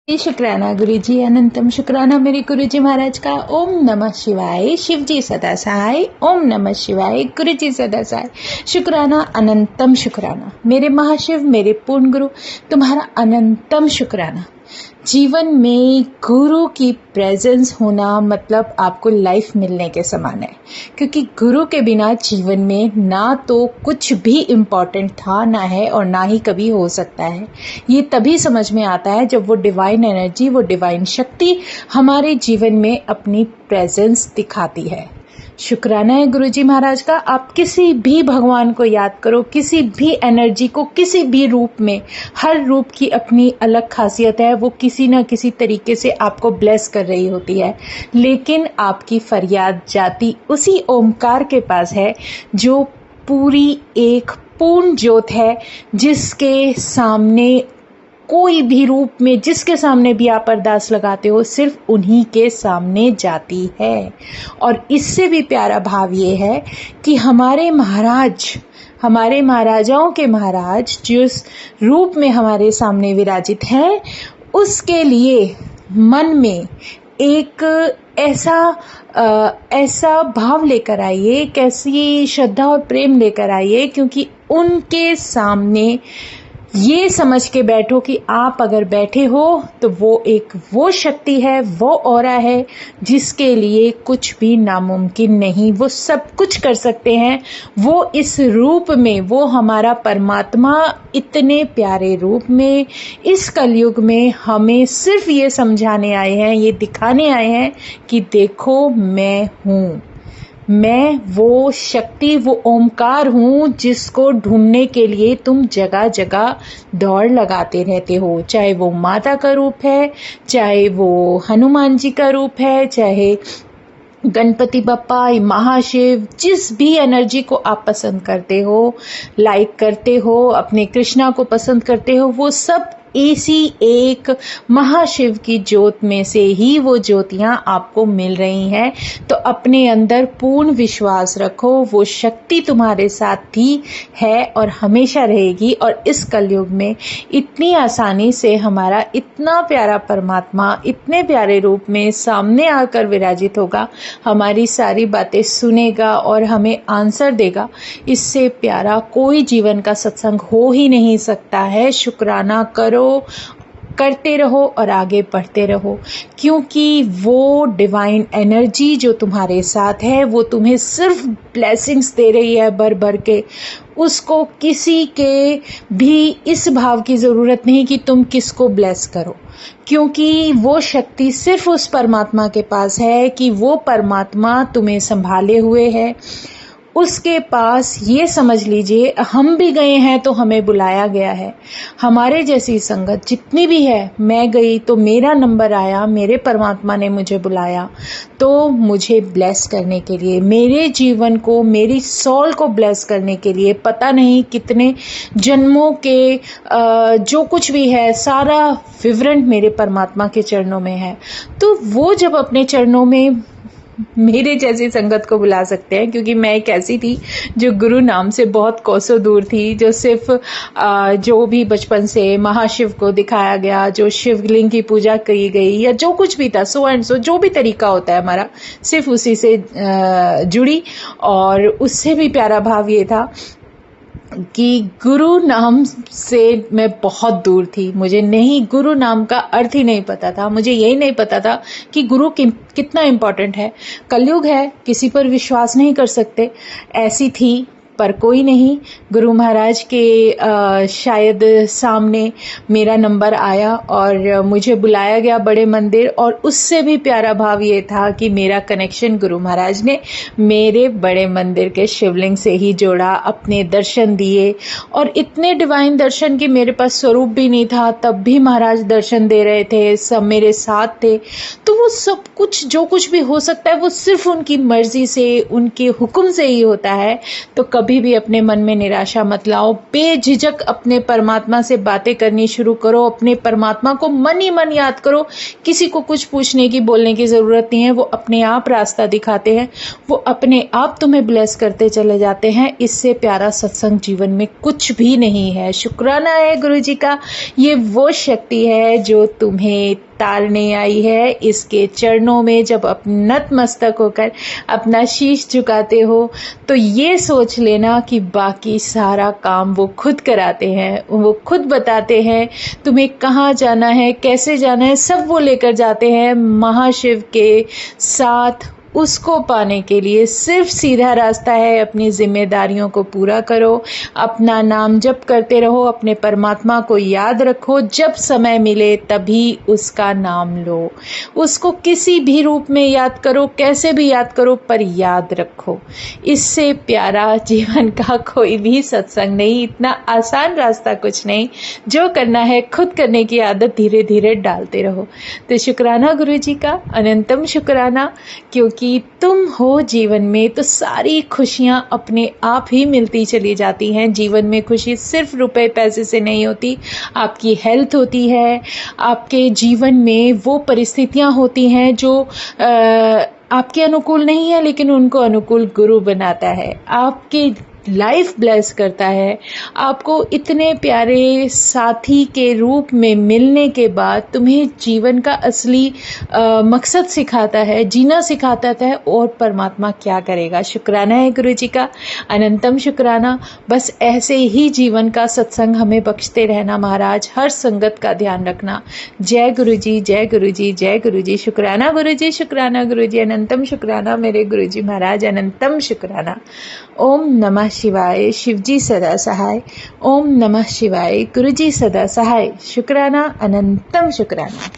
शुक्राना गुरु जी, अनंतम शुक्राना मेरे गुरु जी महाराज का। ओम नमः शिवाय। शिव जी सदा सहाय। ओम नमः शिवाय। गुरु जी सदा सहाय। शुक्राना, अनंतम शुक्राना मेरे महाशिव, मेरे पूर्ण गुरु, तुम्हारा अनंतम शुक्राना। जीवन में गुरु की प्रेजेंस होना मतलब आपको लाइफ मिलने के समान है, क्योंकि गुरु के बिना जीवन में ना तो कुछ भी इम्पोर्टेंट था, ना है और ना ही कभी हो सकता है। ये तभी समझ में आता है जब वो डिवाइन एनर्जी, वो डिवाइन शक्ति हमारे जीवन में अपनी प्रेजेंस दिखाती है। शुक्राना है गुरु जी महाराज का। आप किसी भी भगवान को याद करो, किसी भी एनर्जी को, किसी भी रूप में, हर रूप की अपनी अलग खासियत है। वो किसी न किसी तरीके से आपको ब्लेस कर रही होती है, लेकिन आपकी फरियाद जाती उसी ओमकार के पास है जो पूरी एक पूर्ण ज्योत है, जिसके सामने कोई भी रूप में, जिसके सामने भी आप अरदास लगाते हो, सिर्फ उन्हीं के सामने जाती है। और इससे भी प्यारा भाव ये है कि हमारे महाराज, हमारे महाराजाओं के महाराज जिस रूप में हमारे सामने विराजित हैं, उसके लिए मन में एक ऐसा भाव लेकर आइए, कैसी श्रद्धा और प्रेम लेकर आइए, क्योंकि उनके सामने ये समझ के बैठो कि आप अगर बैठे हो तो वो शक्ति है, वो ऑरा है जिसके लिए कुछ भी नामुमकिन नहीं। वो सब कुछ कर सकते हैं। वो इस रूप में, वो हमारा परमात्मा इतने प्यारे रूप में इस कलयुग में हमें सिर्फ ये समझाने आए हैं, ये दिखाने आए हैं कि देखो मैं हूँ, मैं वो शक्ति, वो ओमकार हूँ जिसको ढूंढने के लिए तुम जगह जगह दौड़ लगाते रहते हो। चाहे वो माता का रूप है, चाहे वो हनुमान जी का रूप है, चाहे गणपति बप्पा, महाशिव, जिस भी एनर्जी को आप पसंद करते हो, लाइक करते हो, अपने कृष्णा को पसंद करते हो, वो सब इसी एक महाशिव की ज्योत में से ही वो ज्योतियां आपको मिल रही हैं। तो अपने अंदर पूर्ण विश्वास रखो, वो शक्ति तुम्हारे साथ थी, है और हमेशा रहेगी। और इस कलयुग में इतनी आसानी से हमारा इतना प्यारा परमात्मा इतने प्यारे रूप में सामने आकर विराजित होगा, हमारी सारी बातें सुनेगा और हमें आंसर देगा। इससे प्यारा कोई जीवन का सत्संग हो ही नहीं सकता है। शुक्राना करो, करते रहो और आगे बढ़ते रहो, क्योंकि वो डिवाइन एनर्जी जो तुम्हारे साथ है, वो तुम्हें सिर्फ ब्लेसिंग्स दे रही है भर भर के। उसको किसी के भी इस भाव की ज़रूरत नहीं कि तुम किसको ब्लेस करो, क्योंकि वो शक्ति सिर्फ उस परमात्मा के पास है कि वो परमात्मा तुम्हें संभाले हुए है। उसके पास ये समझ लीजिए, हम भी गए हैं तो हमें बुलाया गया है। हमारे जैसी संगत जितनी भी है, मैं गई तो मेरा नंबर आया, मेरे परमात्मा ने मुझे बुलाया तो मुझे ब्लेस करने के लिए, मेरे जीवन को, मेरी सोल को ब्लेस करने के लिए। पता नहीं कितने जन्मों के जो कुछ भी है, सारा विवरण मेरे परमात्मा के चरणों में है। तो वो जब अपने चरणों में मेरे जैसी संगत को बुला सकते हैं, क्योंकि मैं एक ऐसी थी जो गुरु नाम से बहुत कोसों दूर थी, जो सिर्फ जो भी बचपन से महाशिव को दिखाया गया, जो शिवलिंग की पूजा की गई, या जो कुछ भी था, सो एंड सो जो भी तरीका होता है हमारा, सिर्फ उसी से जुड़ी। और उससे भी प्यारा भाव ये था कि गुरु नाम से मैं बहुत दूर थी। मुझे नहीं, गुरु नाम का अर्थ ही नहीं पता था। मुझे यही नहीं पता था कि गुरु कितना इम्पोर्टेंट है। कलयुग है, किसी पर विश्वास नहीं कर सकते, ऐसी थी। पर कोई नहीं, गुरु महाराज के शायद सामने मेरा नंबर आया और मुझे बुलाया गया बड़े मंदिर। और उससे भी प्यारा भाव ये था कि मेरा कनेक्शन गुरु महाराज ने मेरे बड़े मंदिर के शिवलिंग से ही जोड़ा, अपने दर्शन दिए। और इतने डिवाइन दर्शन कि मेरे पास स्वरूप भी नहीं था, तब भी महाराज दर्शन दे रहे थे, सब मेरे साथ थे। तो वो सब कुछ, जो कुछ भी हो सकता है, वो सिर्फ उनकी मर्जी से, उनके हुक्म से ही होता है। तो कभी भी अपने मन में निराशा मत लाओ, बेझिझक अपने परमात्मा से बातें करनी शुरू करो, अपने परमात्मा को मन ही मन याद करो। किसी को कुछ पूछने की बोलने की ज़रूरत नहीं है, वो अपने आप रास्ता दिखाते हैं, वो अपने आप तुम्हें ब्लेस करते चले जाते हैं। इससे प्यारा सत्संग जीवन में कुछ भी नहीं है। शुक्राना है गुरु जी का, ये वो शक्ति है जो तुम्हें तारने आई है। इसके चरणों में जब नतमस्तक होकर अपना शीश झुकाते हो तो ये सोच लेना कि बाकी सारा काम वो खुद कराते हैं, वो खुद बताते हैं तुम्हें कहाँ जाना है, कैसे जाना है, सब वो लेकर जाते हैं। महाशिव के साथ उसको पाने के लिए सिर्फ सीधा रास्ता है, अपनी जिम्मेदारियों को पूरा करो, अपना नाम जप करते रहो, अपने परमात्मा को याद रखो, जब समय मिले तभी उसका नाम लो, उसको किसी भी रूप में याद करो, कैसे भी याद करो, पर याद रखो। इससे प्यारा जीवन का कोई भी सत्संग नहीं, इतना आसान रास्ता कुछ नहीं। जो करना है खुद करने की आदत धीरे धीरे डालते रहो। तो शुक्राना गुरु जी का, अनंतम शुक्राना, क्योंकि तुम हो जीवन में तो सारी खुशियां अपने आप ही मिलती चली जाती हैं। जीवन में खुशी सिर्फ रुपए पैसे से नहीं होती, आपकी हेल्थ होती है, आपके जीवन में वो परिस्थितियां होती हैं जो आपके अनुकूल नहीं है, लेकिन उनको अनुकूल गुरु बनाता है, आपके लाइफ ब्लेस करता है। आपको इतने प्यारे साथी के रूप में मिलने के बाद तुम्हें जीवन का असली मकसद सिखाता है, जीना सिखाता है, और परमात्मा क्या करेगा। शुक्राना है गुरु जी का, अनंतम शुक्राना। बस ऐसे ही जीवन का सत्संग हमें बख्शते रहना महाराज, हर संगत का ध्यान रखना। जय गुरु जी, जय गुरु जी, जय गुरु जी। शुक्राना गुरु जी, शुक्राना गुरु जी, अनंतम शुक्राना मेरे गुरु जी महाराज, अनंतम शुक्राना। ओम नमः शिवाय, शिवजी सदा सहाय। ओम नमः शिवाय, गुरुजी सदा सहाय। शुक्राना, अनंतम शुक्राना।